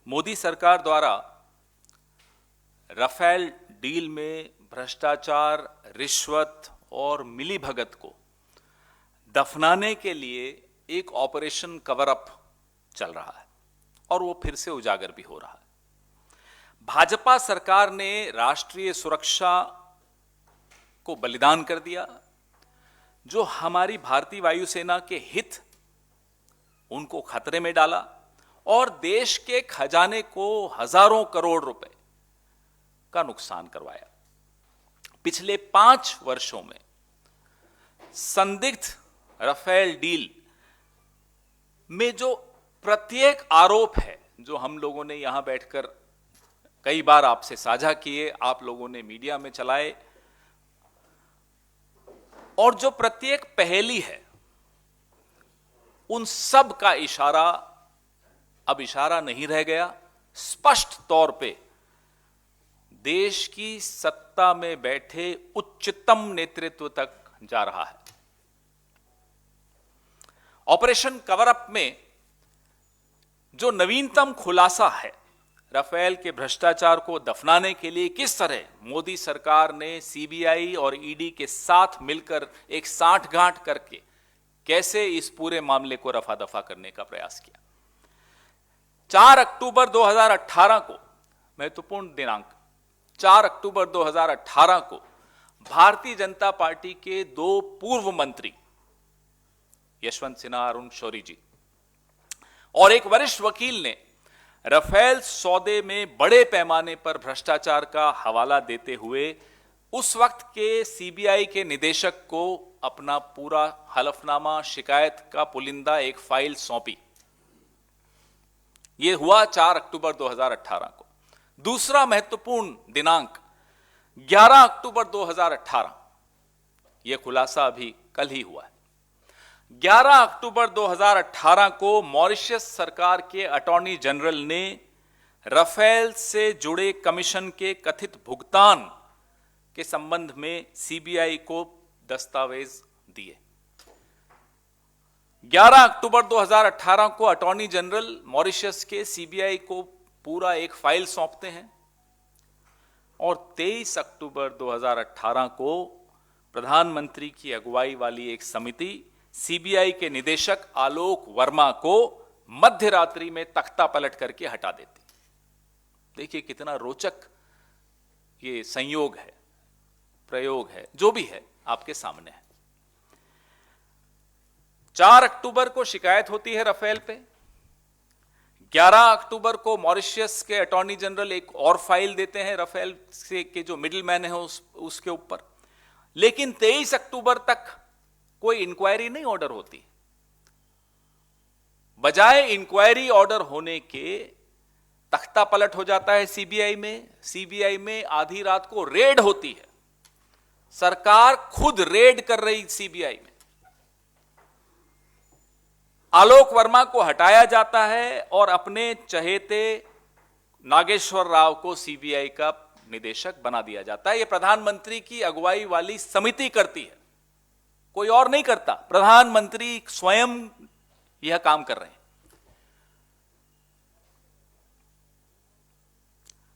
मोदी सरकार द्वारा Rafale deal में भ्रष्टाचार, रिश्वत और मिलीभगत को दफनाने के लिए एक ऑपरेशन कवर अप चल रहा है और वो फिर से उजागर भी हो रहा है। भाजपा सरकार ने राष्ट्रीय सुरक्षा को बलिदान कर दिया, जो हमारी भारतीय वायुसेना के हित उनको खतरे में डाला और देश के खजाने को हजारों करोड़ रुपए का नुकसान करवाया। पिछले 5 वर्षों में संदिग्ध राफेल डील में जो प्रत्येक आरोप है, जो हम लोगों ने यहां बैठकर कई बार आपसे साझा किए, आप लोगों ने मीडिया में चलाए, और जो प्रत्येक पहेली है, उन सब का इशारा अब इशारा नहीं रह गया, स्पष्ट तौर पे देश की सत्ता में बैठे उच्चतम नेतृत्व तक जा रहा है। ऑपरेशन कवर अप में जो नवीनतम खुलासा है, राफेल के भ्रष्टाचार को दफनाने के लिए किस तरह मोदी सरकार ने सीबीआई और ईडी के साथ मिलकर एक साठगांठ करके कैसे इस पूरे मामले को रफा दफा करने का प्रयास किया। 4 अक्टूबर 2018 को, महत्वपूर्ण दिनांक, 4 अक्टूबर 2018 को भारतीय जनता पार्टी के 2 पूर्व मंत्री यशवंत सिन्हा, अरुण शौरी जी और एक वरिष्ठ वकील ने राफेल सौदे में बड़े पैमाने पर भ्रष्टाचार का हवाला देते हुए उस वक्त के सीबीआई के निदेशक को अपना पूरा हलफनामा, शिकायत का पुलिंदा एक फाइल सौंपी। यह हुआ 4 अक्टूबर 2018 को। दूसरा महत्वपूर्ण दिनांक 11 अक्टूबर 2018, यह खुलासा अभी कल ही हुआ है। 11 अक्टूबर 2018 को मॉरिशस सरकार के अटॉर्नी जनरल ने राफेल से जुड़े कमीशन के कथित भुगतान के संबंध में सीबीआई को दस्तावेज दिए। 11 अक्टूबर 2018 को अटॉर्नी जनरल मॉरिशस के सीबीआई को पूरा एक फाइल सौंपते हैं और 23 अक्टूबर 2018 को प्रधानमंत्री की अगुवाई वाली एक समिति सीबीआई के निदेशक आलोक वर्मा को मध्य रात्रि में तख्ता पलट करके हटा देती। देखिए कितना रोचक ये संयोग है, प्रयोग है, जो भी है आपके सामने है। 4 अक्टूबर को शिकायत होती है राफेल पे। 11 अक्टूबर को मॉरिशस के अटॉर्नी जनरल एक और फाइल देते हैं राफेल से के जो मिडिल मैन है उसके ऊपर। लेकिन 23 अक्टूबर तक कोई इंक्वायरी नहीं ऑर्डर होती। बजाय इंक्वायरी ऑर्डर होने के तख्ता पलट हो जाता है सीबीआई में। सीबीआई में आधी रात को रेड होती है, सरकार खुद रेड कर रही सीबीआई में। आलोक वर्मा को हटाया जाता है और अपने चहेते नागेश्वर राव को सीबीआई का निदेशक बना दिया जाता है। यह प्रधानमंत्री की अगुवाई वाली समिति करती है, कोई और नहीं करता। प्रधानमंत्री स्वयं यह काम कर रहे हैं।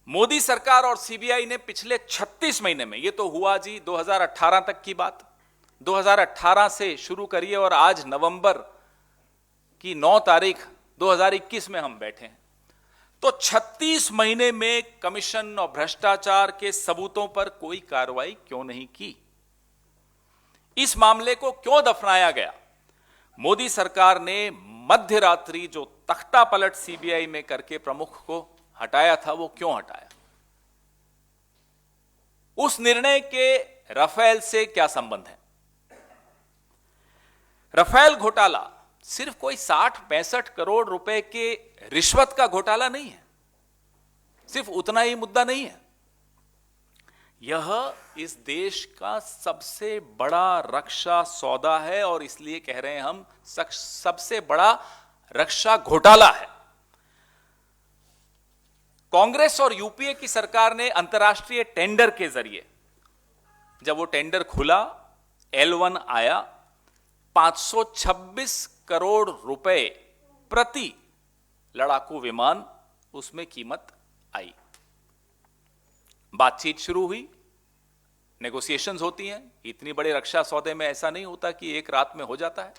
मोदी सरकार और सीबीआई ने पिछले 36 महीने में, यह तो हुआ जी 2018 तक की बात, 2018 से शुरू करिए और आज नवंबर की 9 तारीख 2021 में हम बैठे हैं, तो 36 महीने में कमीशन और भ्रष्टाचार के सबूतों पर कोई कार्रवाई क्यों नहीं की? इस मामले को क्यों दफनाया गया? मोदी सरकार ने मध्य रात्रि जो तख्ता पलट सीबीआई में करके प्रमुख को हटाया था, वो क्यों हटाया? उस निर्णय के राफेल से क्या संबंध है? राफेल घोटाला सिर्फ कोई 60-65 करोड़ रुपए के रिश्वत का घोटाला नहीं है, सिर्फ उतना ही मुद्दा नहीं है। यह इस देश का सबसे बड़ा रक्षा सौदा है और इसलिए कह रहे हैं हम, सबसे बड़ा रक्षा घोटाला है। कांग्रेस और यूपीए की सरकार ने अंतर्राष्ट्रीय टेंडर के जरिए, जब वो टेंडर खुला, L1 आया, 526 करोड़ रुपए प्रति लड़ाकू विमान उसमें कीमत आई, बातचीत शुरू हुई, नेगोशिएशंस होती हैं। इतनी बड़े रक्षा सौदे में ऐसा नहीं होता कि एक रात में हो जाता है।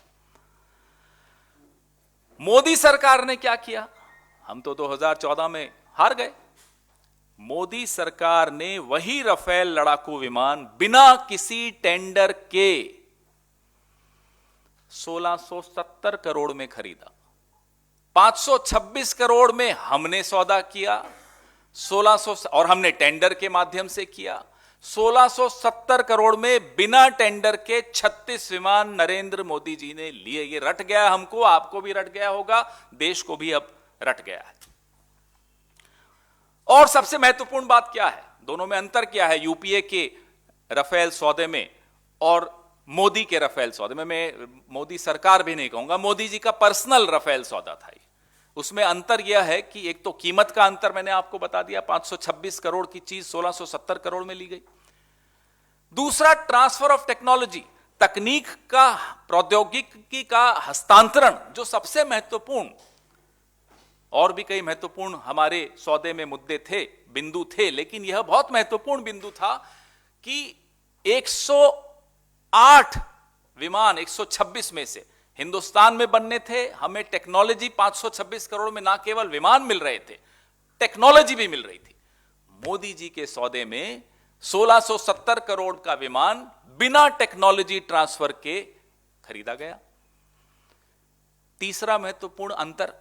मोदी सरकार ने क्या किया? हम तो 2014 में हार गए। मोदी सरकार ने वही राफेल लड़ाकू विमान बिना किसी टेंडर के 1670 करोड़ में खरीदा। 526 करोड़ में हमने सौदा किया, 1600 और हमने टेंडर के माध्यम से किया। 1670 करोड़ में बिना टेंडर के 36 विमान नरेंद्र मोदी जी ने लिए। ये रट गया हमको, आपको भी रट गया होगा, देश को भी अब रट गया है। और सबसे महत्वपूर्ण बात क्या है? दोनों में अंतर क्या है? यूपीए के राफेल सौदे में और मोदी के राफेल सौदे में। मैं मोदी सरकार भी नहीं कहूंगा, मोदी जी का पर्सनल राफेल सौदा था ये। उसमें अंतर यह है कि एक तो कीमत का अंतर मैंने आपको बता दिया, 526 करोड़ की चीज 1670 करोड़ में ली गई। दूसरा, ट्रांसफर ऑफ टेक्नोलॉजी, तकनीक का, प्रौद्योगिकी का हस्तांतरण, जो सबसे महत्वपूर्ण। और भी कई महत्वपूर्ण हमारे सौदे में मुद्दे थे, बिंदु थे, लेकिन यह बहुत महत्वपूर्ण बिंदु था कि 108 विमान 126 में से हिंदुस्तान में बनने थे। हमें टेक्नोलॉजी 526 करोड़ में ना केवल विमान मिल रहे थे, टेक्नोलॉजी भी मिल रही थी। मोदी जी के सौदे में 1670 करोड़ का विमान बिना टेक्नोलॉजी ट्रांसफर के खरीदा गया। तीसरा महत्वपूर्ण अंतर,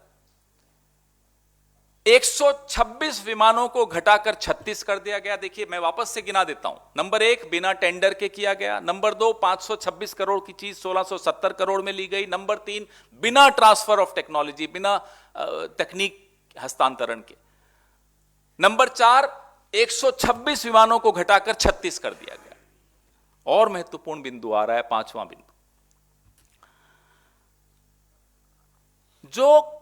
126 विमानों को घटाकर 36 कर दिया गया। देखिए, मैं वापस से गिना देता हूं। नंबर 1, बिना टेंडर के किया गया। नंबर 2, 526 करोड़ की चीज 1670 करोड़ में ली गई। नंबर 3, बिना ट्रांसफर ऑफ टेक्नोलॉजी, बिना तकनीक हस्तांतरण के। नंबर 4, 126 विमानों को घटाकर 36 कर दिया गया। और महत्वपूर्ण बिंदु आ रहा है, पांचवां बिंदु, जो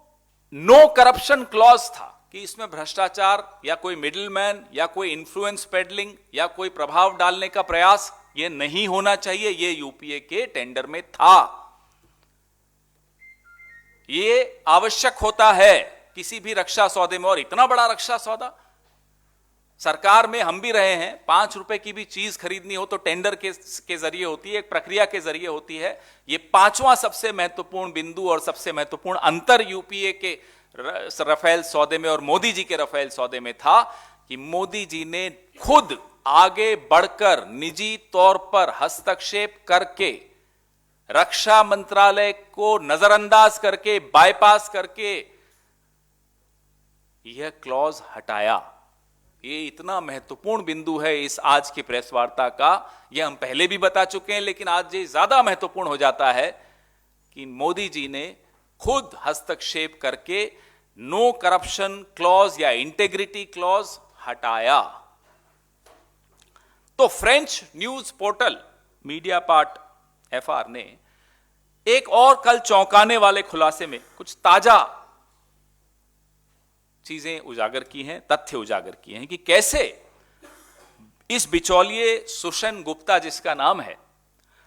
नो करप्शन क्लॉज था कि इसमें भ्रष्टाचार या कोई मिडिलमैन या कोई इन्फ्लुएंस पेडलिंग या कोई प्रभाव डालने का प्रयास ये नहीं होना चाहिए, ये यूपीए के टेंडर में था। ये आवश्यक होता है किसी भी रक्षा सौदे में। और इतना बड़ा रक्षा सौदा, सरकार में हम भी रहे हैं, 5 रुपए की भी चीज खरीदनी हो तो टेंडर के जरिए होती है, एक प्रक्रिया के जरिए होती है। ये पांचवां सबसे महत्वपूर्ण बिंदु और सबसे महत्वपूर्ण अंतर यूपीए के राफेल सौदे में और मोदी जी के राफेल सौदे में था कि मोदी जी ने खुद आगे बढ़कर निजी तौर पर हस्तक्षेप करके, रक्षा मंत्रालय को नजरअंदाज करके, बाईपास करके यह क्लॉज हटाया। ये इतना महत्वपूर्ण बिंदु है इस आज की प्रेस वार्ता का। यह हम पहले भी बता चुके हैं, लेकिन आज ये ज्यादा महत्वपूर्ण हो जाता है कि मोदी जी ने खुद हस्तक्षेप करके नो करप्शन क्लॉज या इंटेग्रिटी क्लॉज हटाया। तो French news portal Mediapart FR ने एक और कल चौंकाने वाले खुलासे में कुछ ताजा चीजें उजागर की हैं, तथ्य उजागर किए हैं कि कैसे इस बिचौलिए सुषेण गुप्ता, जिसका नाम है,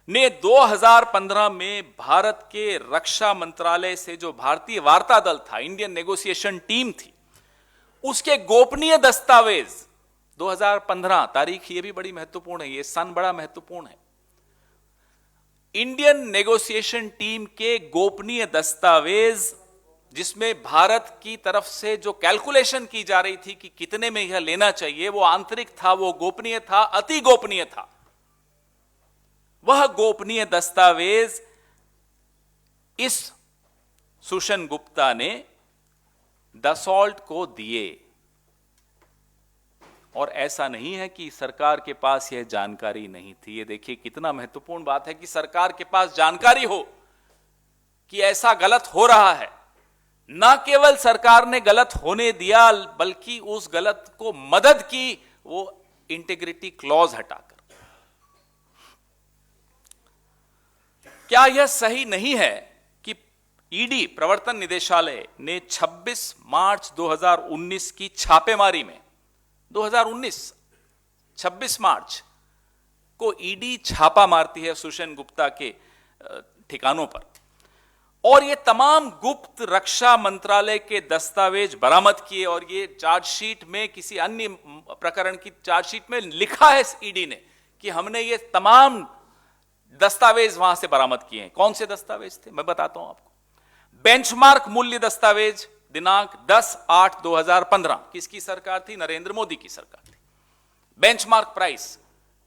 ने 2015 में भारत के रक्षा मंत्रालय से जो भारतीय वार्ता दल था, इंडियन नेगोशिएशन टीम थी, उसके गोपनीय दस्तावेज 2015 तारीख, ये भी बड़ी महत्वपूर्ण है, ये सन बड़ा महत्वपूर्ण है। इंडियन नेगोशिएशन टीम के गोपनीय दस्तावेज, जिसमें भारत की तरफ से जो कैलकुलेशन की जा रही थी कि कितने में यह लेना चाहिए, वो आंतरिक था, वो गोपनीय था, अति गोपनीय था। वह गोपनीय दस्तावेज इस सुषेण गुप्ता ने दसॉल्ट को दिए। और ऐसा नहीं है कि सरकार के पास यह जानकारी नहीं थी। ये देखिए कितना महत्वपूर्ण बात है कि सरकार के पास जानकारी हो कि ऐसा गलत हो रहा है। ना केवल सरकार ने गलत होने दिया, बल्कि उस गलत को मदद की, वो इंटीग्रिटी क्लॉज हटाकर। क्या यह सही नहीं है कि ईडी, प्रवर्तन निदेशालय ने 26 मार्च 2019 की छापेमारी में, 2019 26 मार्च को ईडी छापा मारती है सुषेण गुप्ता के ठिकानों पर, और ये तमाम गुप्त रक्षा मंत्रालय के दस्तावेज बरामद किए, और ये चार्जशीट में, किसी अन्य प्रकरण की चार्जशीट में लिखा है ईडी ने कि हमने ये तमाम दस्तावेज वहां से बरामद किए हैं। कौन से दस्तावेज थे मैं बताता हूं आपको। बेंचमार्क मूल्य दस्तावेज दिनांक 10/8/2015, किसकी सरकार थी? नरेंद्र मोदी की सरकार थी। बेंचमार्क प्राइस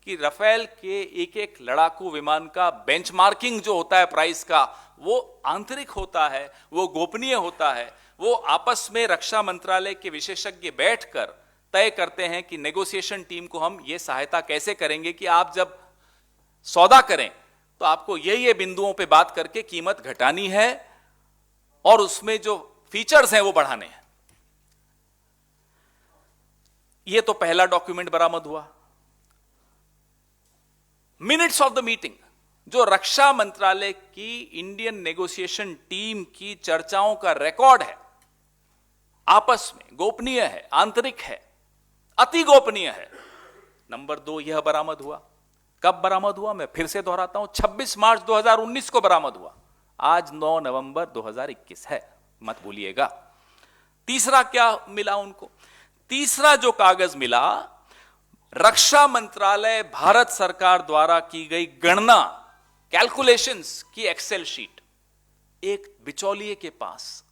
कि राफेल के एक एक लड़ाकू विमान का बेंचमार्किंग जो होता है प्राइस का, वो आंतरिक होता है, वो गोपनीय होता है, वो आपस में रक्षा मंत्रालय के विशेषज्ञ बैठकर तय करते हैं कि नेगोशिएशन टीम को हम ये सहायता कैसे करेंगे कि आप जब सौदा करें तो आपको ये बिंदुओं पे बात करके कीमत घटानी है और उसमें जो फीचर्स हैं वो बढ़ाने हैं। ये तो पहला डॉक्यूमेंट बरामद हुआ। मिनट्स ऑफ द मीटिंग, जो रक्षा मंत्रालय की इंडियन नेगोशिएशन टीम की चर्चाओं का रिकॉर्ड है, आपस में गोपनीय है, आंतरिक है, अति गोपनीय है। नंबर 2 यह बरामद हुआ। कब बरामद हुआ? मैं फिर से दोहराता हूं, 26 मार्च 2019 को बरामद हुआ। आज 9 नवंबर 2021 है, मत भूलिएगा। तीसरा क्या मिला उनको? तीसरा जो कागज मिला, रक्षा मंत्रालय भारत सरकार द्वारा की गई गणना, कैलकुलेशंस की एक्सेल शीट एक बिचौलिए के पास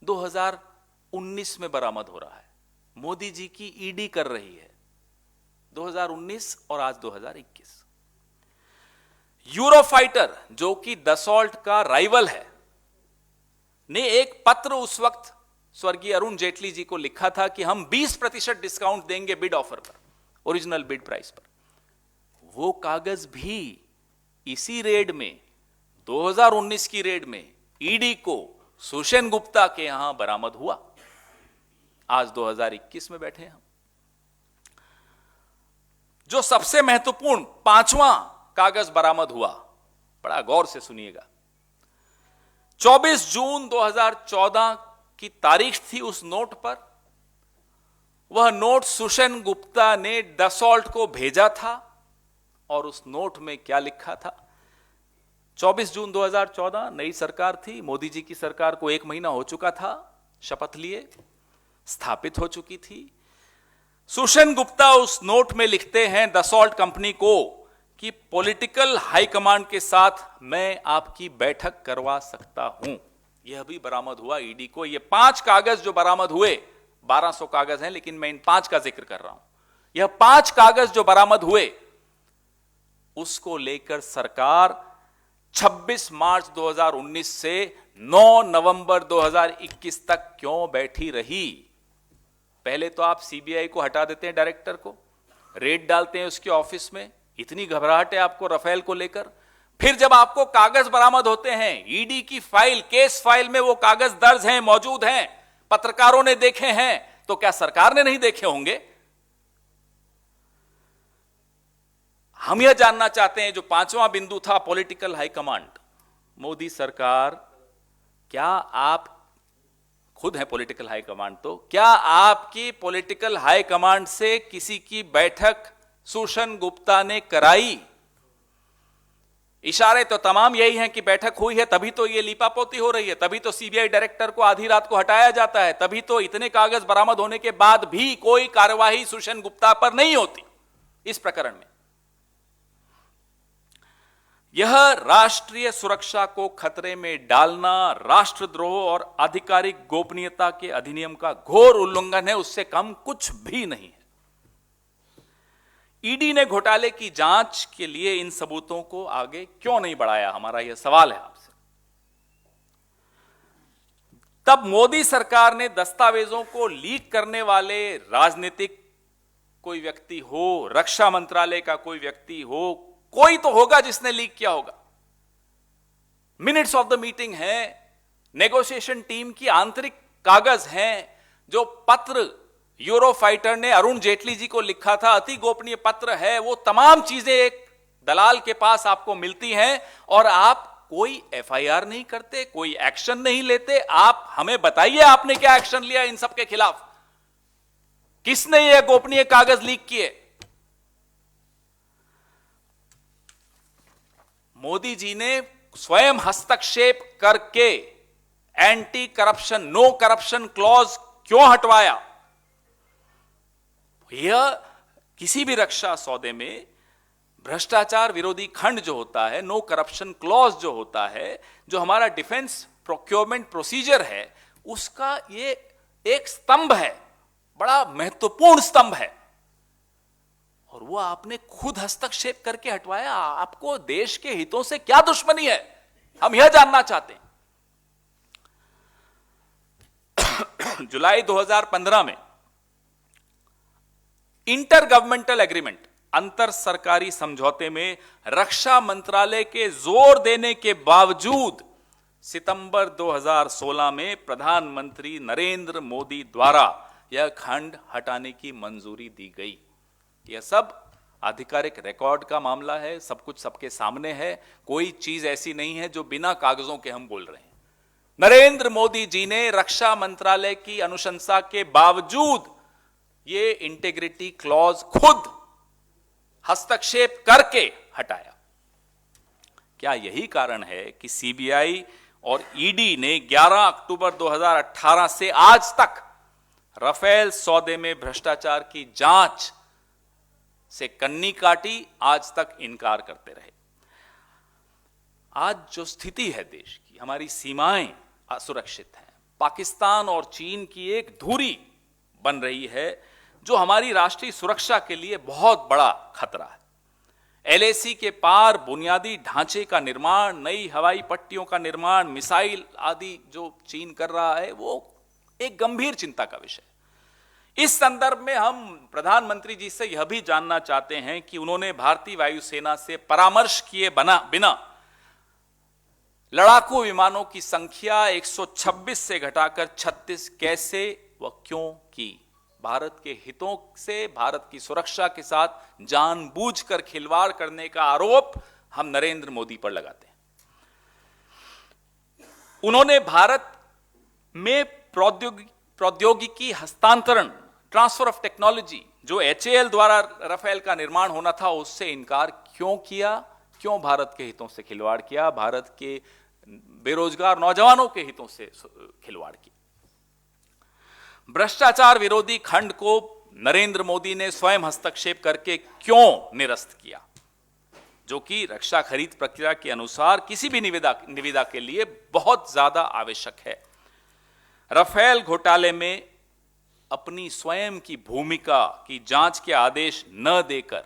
2019 में बरामद हो रहा है। मोदी जी की ईडी कर रही है 2019 और आज 2021। यूरोफाइटर, जो कि दसॉल्ट का राइवल है, ने एक पत्र उस वक्त स्वर्गीय अरुण जेटली जी को लिखा था कि हम 20% डिस्काउंट देंगे बिड ऑफर पर, ओरिजिनल बिड प्राइस पर। वो कागज भी इसी रेड में, 2019 की रेड में, ईडी को सुषेन गुप्ता के यहां बरामद हुआ। आज 2021 में बैठे हम। जो सबसे महत्वपूर्ण 5वां कागज बरामद हुआ, बड़ा गौर से सुनिएगा। 24 जून 2014 की तारीख थी उस नोट पर। वह नोट सुषेन गुप्ता ने दसॉल्ट को भेजा था, और उस नोट में क्या लिखा था? 24 जून 2014, नई सरकार थी, मोदी जी की सरकार को 1 महीना हो चुका था, शपथ लिए, स्थापित हो चुकी थी। सुषेन गुप्ता उस नोट में लिखते हैं दसॉल्ट कंपनी को कि पॉलिटिकल हाईकमांड के साथ मैं आपकी बैठक करवा सकता हूं। यह भी बरामद हुआ ईडी को। ये 5 कागज जो बरामद हुए, 1200 कागज हैं, लेकिन मैं इन 5 का जिक्र कर रहा हूं। यह 5 कागज जो बरामद हुए, उसको लेकर सरकार 26 मार्च 2019 से 9 नवंबर 2021 तक क्यों बैठी रही? पहले तो आप सीबीआई को हटा देते हैं, डायरेक्टर को रेड डालते हैं उसके ऑफिस में, इतनी घबराहट है आपको राफेल को लेकर। फिर जब आपको कागज बरामद होते हैं, ईडी की फाइल, केस फाइल में वो कागज दर्ज हैं, मौजूद हैं, पत्रकारों ने देखे हैं, तो क्या सरकार ने नहीं देखे होंगे? हम यह जानना चाहते हैं, जो 5वां बिंदु था, पॉलिटिकल हाईकमांड। मोदी सरकार, क्या आप खुद हैं पॉलिटिकल हाईकमांड, तो क्या आपकी पॉलिटिकल हाईकमांड से किसी की बैठक सुषेन गुप्ता ने कराई? इशारे तो तमाम यही हैं कि बैठक हुई है, तभी तो ये लीपापोती हो रही है, तभी तो सीबीआई डायरेक्टर को आधी रात को हटाया जाता है, तभी तो इतने कागज बरामद होने के बाद भी कोई कार्यवाही सुषेन गुप्ता पर नहीं होती इस प्रकरण में। यह राष्ट्रीय सुरक्षा को खतरे में डालना, राष्ट्रद्रोह और आधिकारिक गोपनीयता के अधिनियम का घोर उल्लंघन है, उससे कम कुछ भी नहीं है। ईडी ने घोटाले की जांच के लिए इन सबूतों को आगे क्यों नहीं बढ़ाया, हमारा यह सवाल है आपसे। तब मोदी सरकार ने दस्तावेजों को लीक करने वाले राजनीतिक कोई व्यक्ति हो, रक्षा मंत्रालय का कोई व्यक्ति हो, कोई तो होगा जिसने लीक किया होगा। मिनट्स ऑफ द मीटिंग है, नेगोशिएशन टीम की आंतरिक कागज हैं, जो पत्र यूरोफाइटर ने अरुण जेटली जी को लिखा था, अति गोपनीय पत्र है। वो तमाम चीजें एक दलाल के पास आपको मिलती हैं, और आप कोई एफआईआर नहीं करते, कोई एक्शन नहीं लेते। आप हमें बताइए, आपने क्या एक्शन लिया इन सब के खिलाफ? किसने ये गोपनीय कागज लीक किए? मोदी जी ने स्वयं हस्तक्षेप करके anti corruption, no corruption clause क्यों हटवाया? यह किसी भी रक्षा सौदे में भ्रष्टाचार विरोधी खंड जो होता है, नो करप्शन क्लॉज जो होता है, जो हमारा डिफेंस प्रोक्योरमेंट प्रोसीजर है, उसका ये एक स्तंभ है, बड़ा महत्वपूर्ण स्तंभ है, और वो आपने खुद हस्तक्षेप करके हटवाया। आपको देश के हितों से क्या दुश्मनी है, हम यह जानना चाहते हैं। जुलाई 2015 में इंटर गवर्नमेंटल एग्रीमेंट, अंतर सरकारी समझौते में रक्षा मंत्रालय के जोर देने के बावजूद सितंबर 2016 में प्रधानमंत्री नरेंद्र मोदी द्वारा यह खंड हटाने की मंजूरी दी गई। यह सब आधिकारिक रिकॉर्ड का मामला है, सब कुछ सबके सामने है, कोई चीज ऐसी नहीं है जो बिना कागजों के हम बोल रहे हैं। नरेंद्र मोदी जी ने रक्षा मंत्रालय की अनुशंसा के बावजूद ये इंटीग्रिटी क्लॉज खुद हस्तक्षेप करके हटाया। क्या यही कारण है कि सीबीआई और ईडी ने 11 अक्टूबर 2018 से आज तक राफेल सौदे में भ्रष्टाचार की जांच से कन्नी काटी, आज तक इनकार करते रहे? आज जो स्थिति है देश की, हमारी सीमाएं असुरक्षित हैं, पाकिस्तान और चीन की एक धुरी बन रही है जो हमारी राष्ट्रीय सुरक्षा के लिए बहुत बड़ा खतरा है। एलएसी के पार बुनियादी ढांचे का निर्माण, नई हवाई पट्टियों का निर्माण, मिसाइल आदि जो चीन कर रहा है, वो एक गंभीर चिंता का विषय है। इस संदर्भ में हम प्रधानमंत्री जी से यह भी जानना चाहते हैं कि उन्होंने भारतीय वायुसेना से परामर्श किए बिना लड़ाकू विमानों की संख्या 126 से घटाकर 36 कैसे व क्यों की? भारत के हितों से, भारत की सुरक्षा के साथ जानबूझकर खिलवाड़ करने का आरोप हम नरेंद्र मोदी पर लगाते हैं। उन्होंने भारत में प्रौद्योगिकी हस्तांतरण, ट्रांसफर ऑफ टेक्नोलॉजी, जो एचएएल द्वारा राफेल का निर्माण होना था, उससे इनकार क्यों किया? क्यों भारत के हितों से खिलवाड़ किया? भारत के बेरोजगार नौजवानों के हितों से खिलवाड़ किया। भ्रष्टाचार विरोधी खंड को नरेंद्र मोदी ने स्वयं हस्तक्षेप करके क्यों निरस्त किया, जो कि रक्षा खरीद प्रक्रिया के अनुसार किसी भी निविदा के लिए बहुत ज्यादा आवश्यक है। राफेल घोटाले में अपनी स्वयं की भूमिका की जांच के आदेश न देकर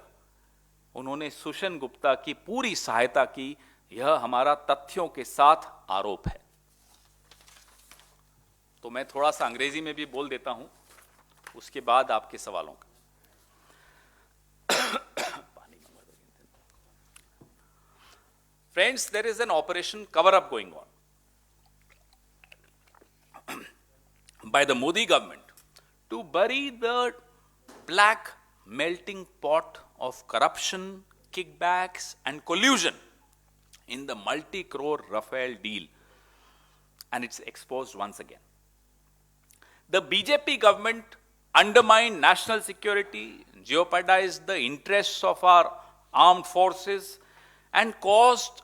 उन्होंने सुषेण गुप्ता की पूरी सहायता की, यह हमारा तथ्यों के साथ आरोप है। तो मैं थोड़ा सा अंग्रेजी में भी बोल देता हूं, उसके बाद आपके सवालों का। Friends, there is an operation cover-up going on by the Modi government to bury the black melting pot of corruption, kickbacks and collusion in the multi-crore Rafael deal, and it's exposed once again. The BJP government undermined national security, jeopardized the interests of our armed forces, and caused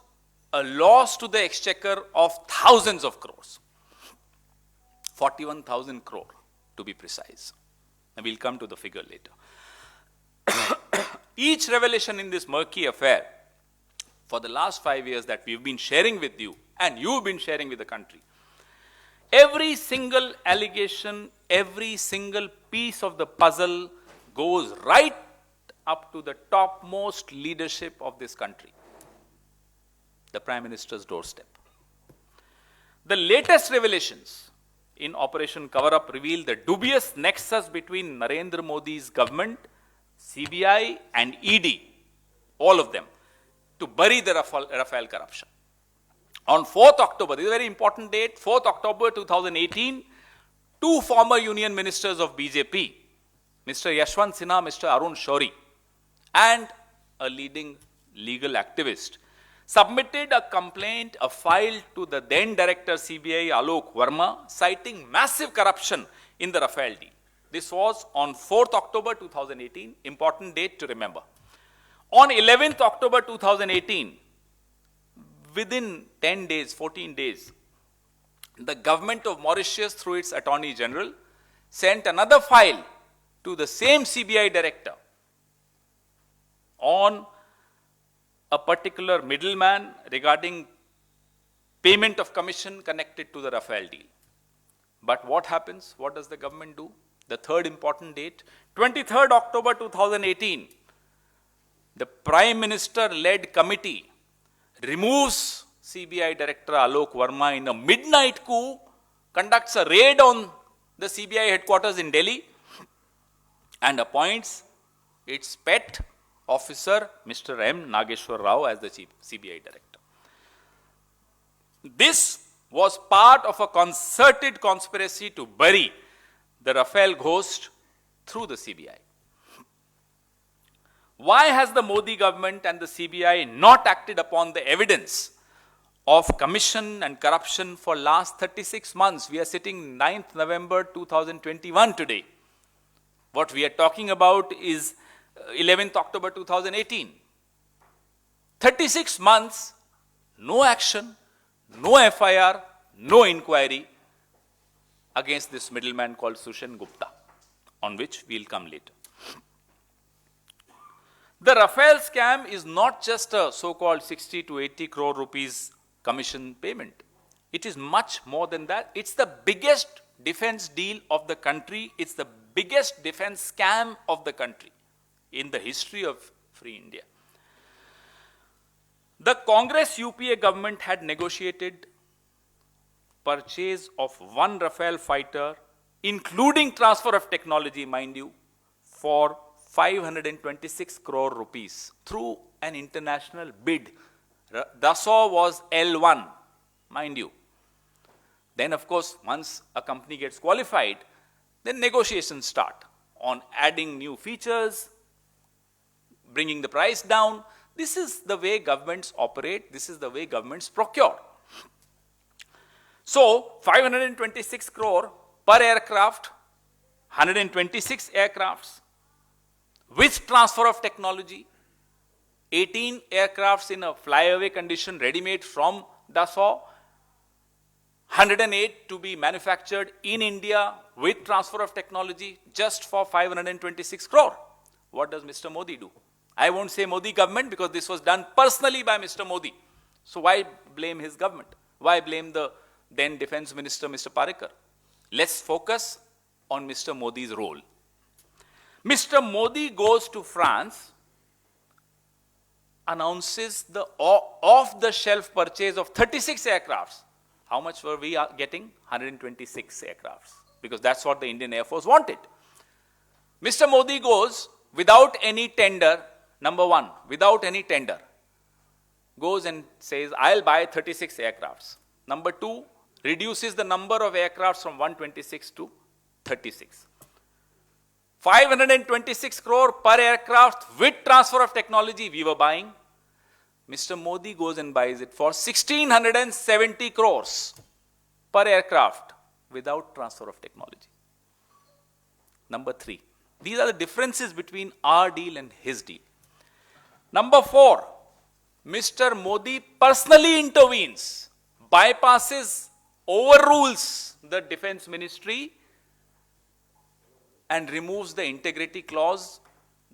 a loss to the exchequer of thousands of crores. 41,000 crore to be precise. And we'll come to the figure later. Each revelation in this murky affair for the last 5 years that we've been sharing with you, and you've been sharing with the country, every single allegation, every single piece of the puzzle goes right up to the topmost leadership of this country, the Prime Minister's doorstep. The latest revelations in Operation Cover-Up reveal the dubious nexus between Narendra Modi's government, CBI and ED, all of them, to bury the Rafael corruption. On 4th October, this is a very important date, 4th October 2018, two former union ministers of BJP, Mr. Yashwant Sinha, Mr. Arun Shourie, and a leading legal activist, submitted a complaint, a file to the then director CBI Alok Verma, citing massive corruption in the Rafael deal. This was on 4th October 2018, important date to remember. On 11th October 2018, within 10 days, 14 days, the government of Mauritius, through its Attorney General, sent another file to the same CBI director on a particular middleman regarding payment of commission connected to the Rafale deal. But what happens? What does the government do? The third important date, 23rd October 2018, the Prime Minister-led committee removes CBI Director Alok Verma in a midnight coup, conducts a raid on the CBI headquarters in Delhi, and appoints its pet officer, Mr. M. Nageshwar Rao, as the chief CBI Director. This was part of a concerted conspiracy to bury the Rafale ghost through the CBI. Why has the Modi government and the CBI not acted upon the evidence of commission and corruption for last 36 months? We are sitting 9th November 2021 today. What we are talking about is 11th October 2018. 36 months, no action, no FIR, no inquiry against this middleman called Sushen Gupta, on which we'll come later. The Rafale scam is not just a so-called 60 to 80 crore rupees commission payment. It is much more than that. It's the biggest defense deal of the country. It's the biggest defense scam of the country in the history of free India. The Congress UPA government had negotiated purchase of one Rafale fighter, including transfer of technology, mind you, for 526 crore rupees through an international bid. Dassault was L1, mind you. Then, of course, once a company gets qualified, then negotiations start on adding new features, bringing the price down. This is the way governments operate. This is the way governments procure. So, 526 crore per aircraft, 126 aircrafts with transfer of technology, 18 aircrafts in a flyaway condition ready-made from Dassault, 108 to be manufactured in India with transfer of technology just for 526 crore. What does Mr. Modi do? I won't say Modi government because this was done personally by Mr. Modi. So why blame his government? Why blame the then Defense Minister, Mr. Parikar? Let's focus on Mr. Modi's role. Mr. Modi goes to France, announces the off-the-shelf purchase of 36 aircrafts. How much were we getting? 126 aircrafts, because that's what the Indian Air Force wanted. Mr. Modi goes without any tender, number one, without any tender, goes and says, I'll buy 36 aircrafts. Number two, reduces the number of aircrafts from 126 to 36. 526 crore per aircraft with transfer of technology we were buying. Mr. Modi goes and buys it for 1670 crores per aircraft without transfer of technology. Number three, these are the differences between our deal and his deal. Number four, Mr. Modi personally intervenes, bypasses, overrules the defense ministry and removes the integrity clause,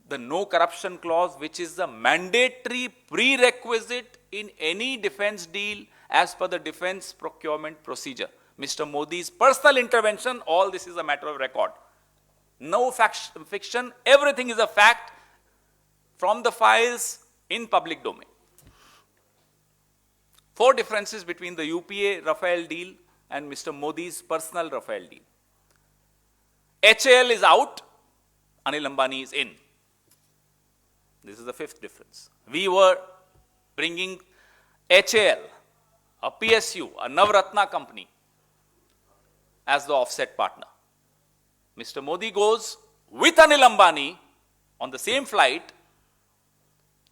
the no corruption clause, which is the mandatory prerequisite in any defense deal as per the defense procurement procedure. Mr. Modi's personal intervention, all this is a matter of record. No fiction, everything is a fact from the files in public domain. Four differences between the UPA Rafale deal and Mr. Modi's personal Rafale deal. HAL is out, Anil Ambani is in. This is the fifth difference. We were bringing HAL, a PSU, a Navratna company, as the offset partner. Mr. Modi goes with Anil Ambani on the same flight,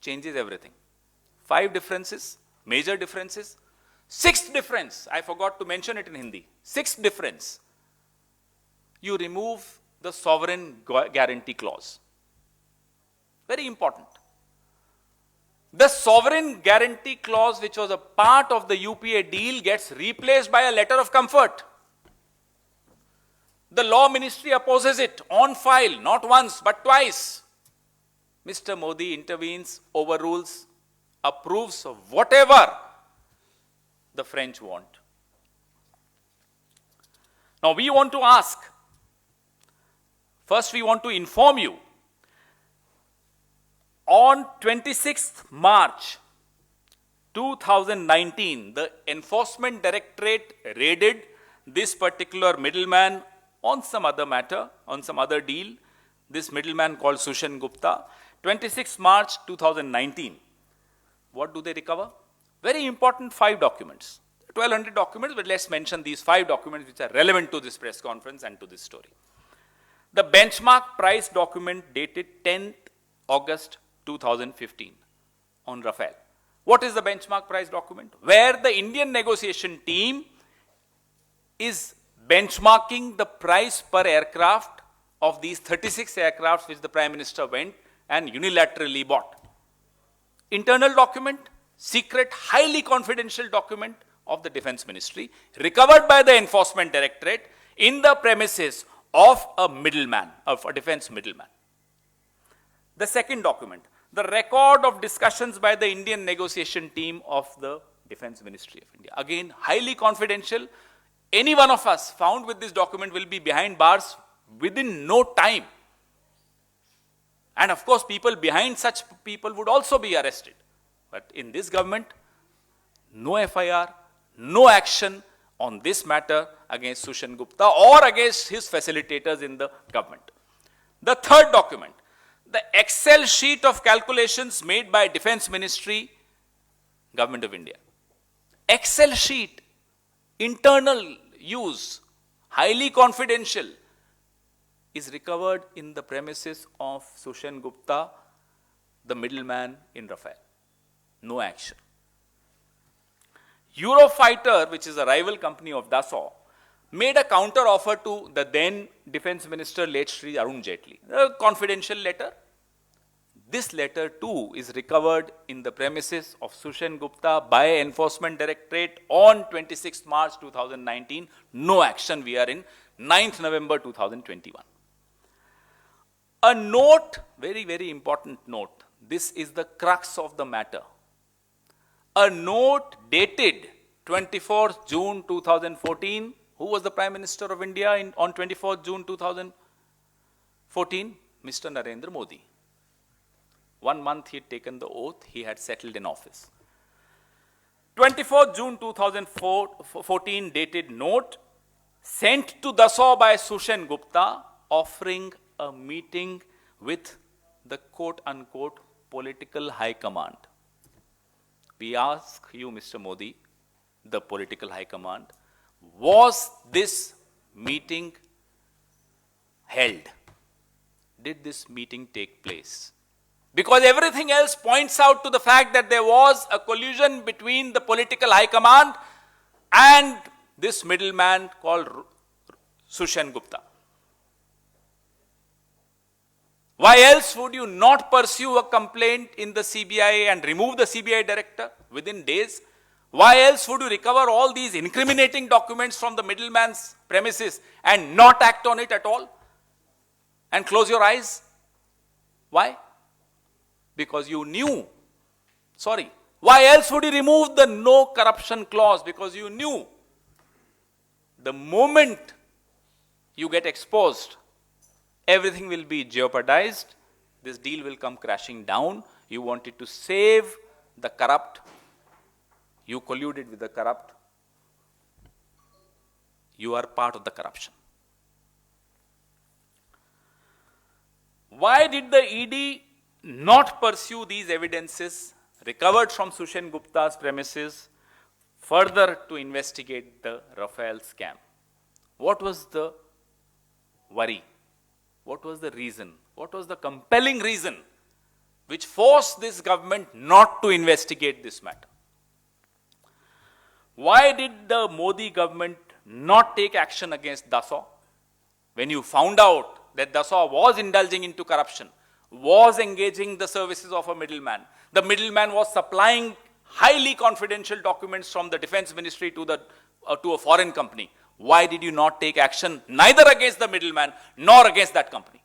changes everything. Five differences, major differences. Sixth difference, I forgot to mention it in Hindi. Sixth difference, you remove the sovereign guarantee clause. Very important. The sovereign guarantee clause, which was a part of the UPA deal, gets replaced by a letter of comfort. The law ministry opposes it on file, not once, but twice. Mr. Modi intervenes, overrules, approves of whatever the French want. Now we want to ask, first we want to inform you, on 26th March 2019, the Enforcement Directorate raided this particular middleman on some other matter, on some other deal, this middleman called Sushan Gupta. 26th March 2019. What do they recover? Very important 5 documents. 1200 documents, but let's mention these 5 documents which are relevant to this press conference and to this story. The benchmark price document dated 10th August 2015 on Rafale. What is the benchmark price document? Where the Indian negotiation team is benchmarking the price per aircraft of these 36 aircrafts which the Prime Minister went and unilaterally bought. Internal document, secret, highly confidential document of the Defense Ministry, recovered by the Enforcement Directorate in the premises of a middleman, of a defense middleman. The second document, the record of discussions by the Indian negotiation team of the Defense Ministry of India. Again, highly confidential. Any one of us found with this document will be behind bars within no time. And of course, people behind such people would also be arrested. But in this government, no FIR, no action on this matter against Sushan Gupta or against his facilitators in the government. The third document, the Excel sheet of calculations made by Defense Ministry, Government of India. Excel sheet, internal use, highly confidential, is recovered in the premises of Sushan Gupta, the middleman in Rafale. No action. Eurofighter, which is a rival company of Dassault, made a counter offer to the then Defense Minister, late Shri Arun Jaitley. A confidential letter. This letter too is recovered in the premises of Sushan Gupta by Enforcement Directorate on 26th March 2019. No action. We are in 9th November 2021. A note, very, very important note. This is the crux of the matter. A note dated 24th June 2014. Who was the Prime Minister of India on 24th June 2014? Mr. Narendra Modi. 1 month he had taken the oath, he had settled in office. 24th June 2014 dated note sent to Dassault by Sushan Gupta offering a meeting with the quote-unquote political high command. We ask you, Mr. Modi, the political high command, was this meeting held? Did this meeting take place? Because everything else points out to the fact that there was a collusion between the political high command and this middleman called Sushan Gupta. Why else would you not pursue a complaint in the CBI and remove the CBI director within days? Why else would you recover all these incriminating documents from the middleman's premises and not act on it at all? And close your eyes? Why? Because you knew. Sorry. Why else would you remove the no corruption clause? Because you knew the moment you get exposed, everything will be jeopardized. This deal will come crashing down. You wanted to save the corrupt. You colluded with the corrupt. You are part of the corruption. Why did the ED not pursue these evidences recovered from Sushan Gupta's premises further to investigate the Rafale scam? What was the worry? What was the reason? What was the compelling reason which forced this government not to investigate this matter? Why did the Modi government not take action against Dassault? When you found out that Dassault was indulging into corruption, was engaging the services of a middleman. The middleman was supplying highly confidential documents from the defense ministry to a foreign company. Why did you not take action neither against the middleman nor against that company?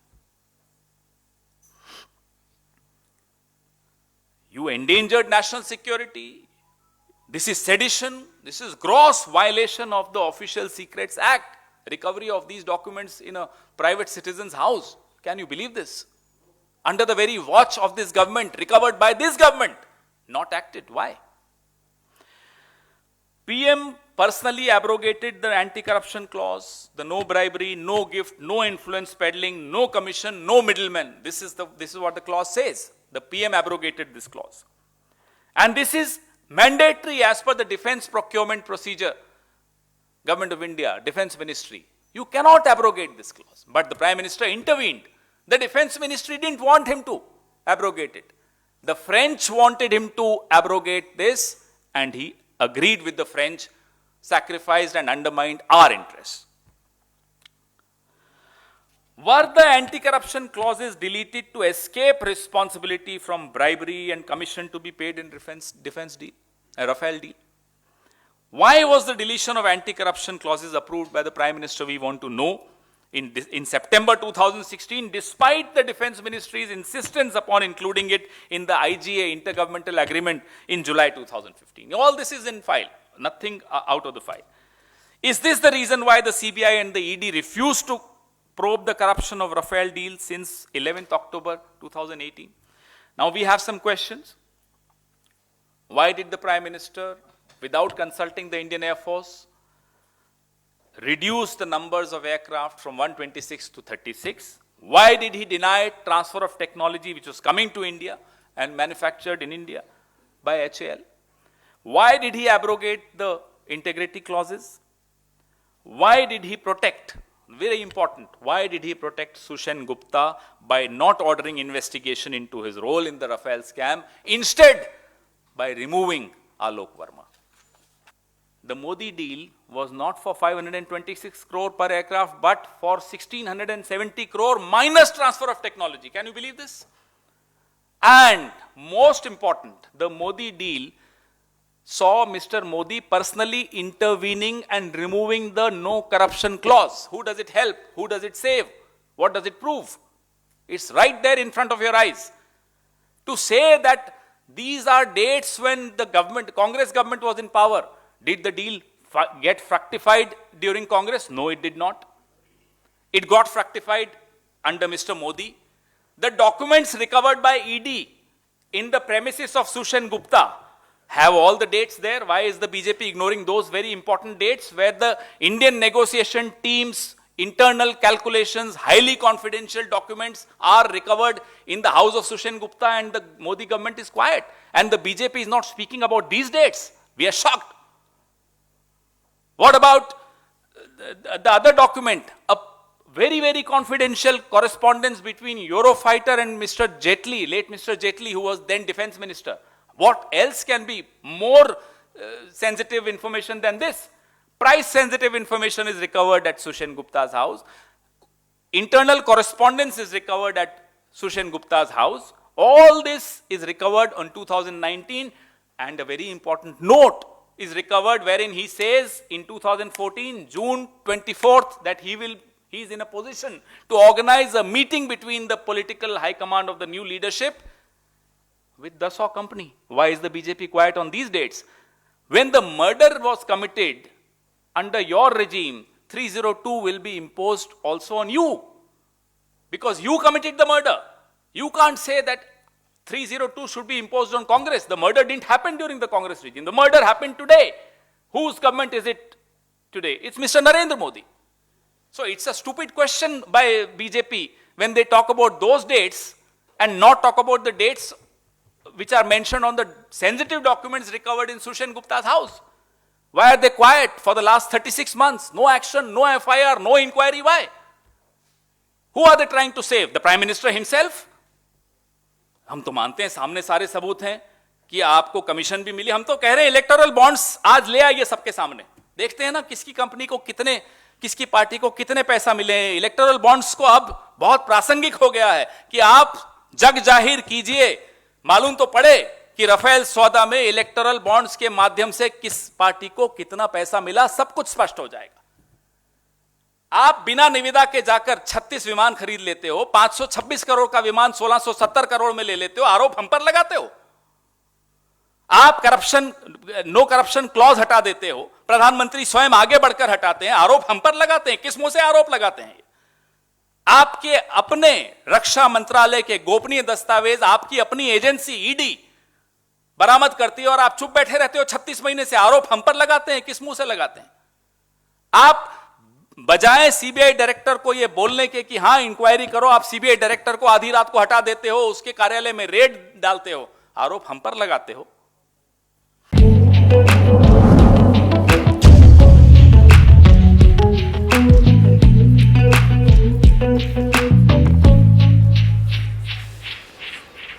You endangered national security. This is sedition. This is gross violation of the Official Secrets Act. Recovery of these documents in a private citizen's house. Can you believe this? Under the very watch of this government, recovered by this government, not acted. Why? PM personally abrogated the anti-corruption clause, the no bribery, no gift, no influence peddling, no commission, no middleman. This is what the clause says. The PM abrogated this clause. And this is mandatory as per the defense procurement procedure. Government of India, Defense Ministry. You cannot abrogate this clause. But the Prime Minister intervened. The Defense Ministry didn't want him to abrogate it. The French wanted him to abrogate this, and he agreed with the French, sacrificed and undermined our interests. Were the anti-corruption clauses deleted to escape responsibility from bribery and commission to be paid in defense deal, Rafale deal? Why was the deletion of anti-corruption clauses approved by the Prime Minister? We want to know. In September 2016, despite the Defense Ministry's insistence upon including it in the IGA Intergovernmental Agreement in July 2015. All this is in file, nothing out of the file. Is this the reason why the CBI and the ED refused to probe the corruption of Rafale deal since 11th October 2018? Now we have some questions. Why did the Prime Minister, without consulting the Indian Air Force, reduce the numbers of aircraft from 126 to 36? Why did he deny transfer of technology which was coming to India and manufactured in India by HAL? Why did he abrogate the integrity clauses? Why did he protect, very important, why did he protect Sushen Gupta by not ordering investigation into his role in the Rafale scam, instead by removing Alok Verma? The Modi deal was not for 526 crore per aircraft, but for 1670 crore minus transfer of technology. Can you believe this? And most important, the Modi deal saw Mr. Modi personally intervening and removing the no corruption clause. Who does it help? Who does it save? What does it prove? It's right there in front of your eyes. To say that these are dates when the government, Congress government was in power. Did the deal get fructified during Congress? No, it did not. It got fructified under Mr. Modi. The documents recovered by ED in the premises of Sushen Gupta have all the dates there. Why is the BJP ignoring those very important dates where the Indian negotiation team's internal calculations, highly confidential documents are recovered in the house of Sushen Gupta, and the Modi government is quiet? And the BJP is not speaking about these dates. We are shocked. What about the other document? A very, very confidential correspondence between Eurofighter and Mr. Jaitley, late Mr. Jaitley, who was then defense minister. What else can be more sensitive information than this? Price sensitive information is recovered at Sushen Gupta's house. Internal correspondence is recovered at Sushen Gupta's house. All this is recovered on 2019, and a very important note is recovered wherein he says in 2014, June 24th, that he is in a position to organize a meeting between the political high command of the new leadership with Dassault company. Why is the BJP quiet on these dates? When the murder was committed under your regime, 302 will be imposed also on you, because you committed the murder. You can't say that 302 should be imposed on Congress. The murder didn't happen during the Congress regime. The murder happened today. Whose government is it today? It's Mr. Narendra Modi. So it's a stupid question by BJP when they talk about those dates and not talk about the dates which are mentioned on the sensitive documents recovered in Sushen Gupta's house. Why are they quiet for the last 36 months? No action, no FIR, no inquiry. Why? Who are they trying to save? The Prime Minister himself? हम तो मानते हैं सामने सारे सबूत हैं कि आपको कमीशन भी मिली. हम तो कह रहे हैं इलेक्टोरल बॉन्ड्स आज ले आइए सबके सामने. देखते हैं ना किसकी कंपनी को कितने, किसकी पार्टी को कितने पैसा मिले हैं. इलेक्टोरल बॉन्ड्स को अब बहुत प्रासंगिक हो गया है कि आप जग जाहिर कीजिए, मालूम तो पड़े कि राफेल सौदा में इलेक्टोरल बॉन्ड्स के माध्यम से किस पार्टी को कितना पैसा मिला, सब कुछ स्पष्ट हो जाएगा। आप बिना निविदा के जाकर 36 विमान खरीद लेते हो, 526 करोड़ का विमान 1670 करोड़ में ले लेते हो, आरोप हम पर लगाते हो। आप करप्शन, नो करप्शन क्लॉज हटा देते हो, प्रधानमंत्री स्वयं आगे बढ़कर हटाते हैं, आरोप हम पर लगाते हैं। किस मुंह से आरोप लगाते हैं? आपके अपने रक्षा मंत्रालय के गोपनीय दस्तावेज आपकी अपनी एजेंसी ईडी बरामद करती है और आप चुप बैठे रहते हो 36 महीने से। आरोप हम पर लगाते हैं, किस मुंह से लगाते हैं? आप बजाय सीबीआई डायरेक्टर को यह बोलने के कि हां इंक्वायरी करो, आप सीबीआई डायरेक्टर को आधी रात को हटा देते हो, उसके कार्यालय में रेड डालते हो, आरोप हम पर लगाते हो।